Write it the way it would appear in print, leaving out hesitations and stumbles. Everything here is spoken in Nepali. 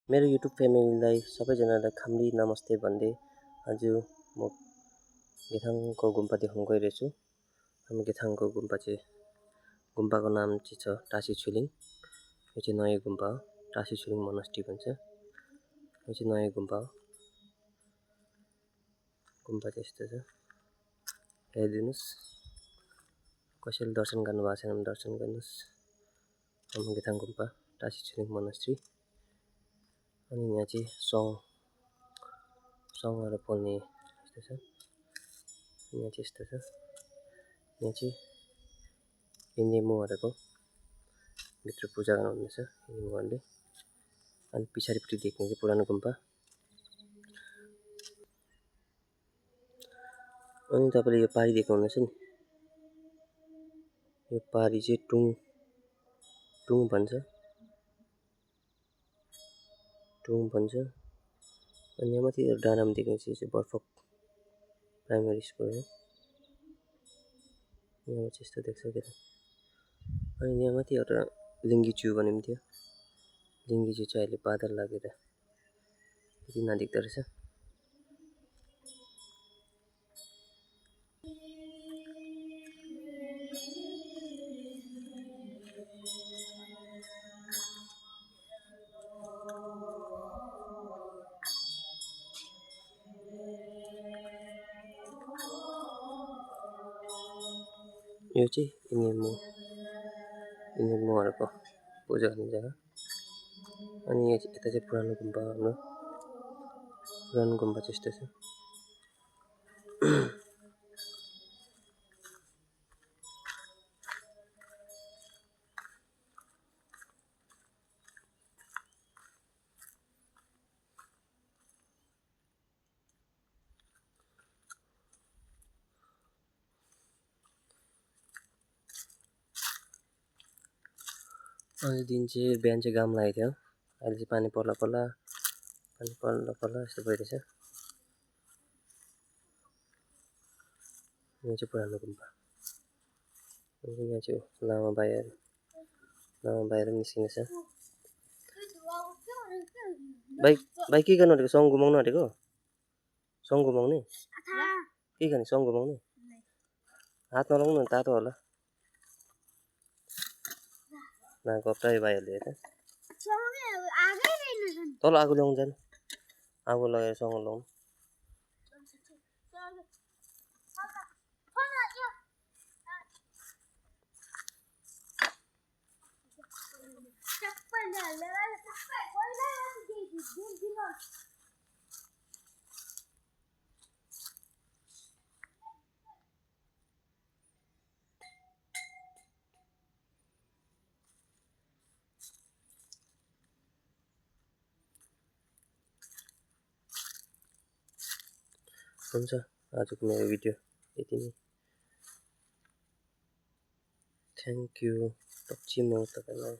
मेरो युट्युब फ्यामिलीलाई सबैजनालाई खाम्ली नमस्ते भन्दै आज म गेथाङको गुम्पा देखाउन गइरहेछु। हामी गेथाङको गुम्पाको नाम चाहिँ छ टासी छुलिङ। यो चाहिँ नयाँ गुम्पा हो, टासी छुलिङ मोनास्ट्री भन्छ। यो चाहिँ नयाँ गुम्पा हो। गुम्पा चाहिँ यस्तो छ, हेरिदिनुहोस्। कसैले दर्शन गर्नुभएको छैन भने दर्शन गर्नुहोस्। हाम्रो गेथाङ गुम्पा टासी छुलिङ मोनास्ट्री। अनि यहाँ चाहिँ सङहरू पोल्ने यस्तो छ। यहाँ चाहिँ यस्तो छ, यहाँ चाहिँ लिङ्गेमुहरूको भित्र पूजा गर्नुहुँदैछ लिङ्गेमुहरूले। अनि पछाडिपट्टि देख्ने चाहिँ पुरानो गुम्पा। अनि तपाईँले यो पारी देख्नुहुँदैछ नि, यो पारी चाहिँ टुङ भन्छ। अनि यहाँ माथि डाँडामा देख्ने चाहिँ बर्फक प्राइमेरी स्कुल हो। यहाँ चाहिँ यस्तो देख्छ क्या। अनि यहाँ माथि एउटा लिङ्गीचु भन्ने पनि थियो। लिङ्गीचु चाहिँ अहिले बादल लागेर त्यति नदेख्दो रहेछ। यो चाहिँ लिङ्गेमुहरूको पूजा गर्ने जग्गा। अनि यता चाहिँ पुरानो गुम्पा हाम्रो। पुरानो गुम्पा चाहिँ यस्तो छ। अहिले दिन चाहिँ बिहान चाहिँ घाम लागेको थियो, अहिले चाहिँ पानी पर्ला यस्तो भइरहेछ। यहाँ चाहिँ पुरानो गुम्पा। यहाँ चाहिँ लामा बाहिर निस्किनेछ। भाइ के गर्नु आँटेको? सङ घुमाउनु आँटेको? सङ घुमाउने के गर्ने? सङ घुमाउने हात नलाउनु न, तातो होला। गप्टाइ भाइहरूले हेर तल आगो ल्याउनु जानु, आगो लगाएर सँग लाउनु। हुन्छ, आजको मेरो भिडियो यति नै। Thank you. पछि म तपाईँलाई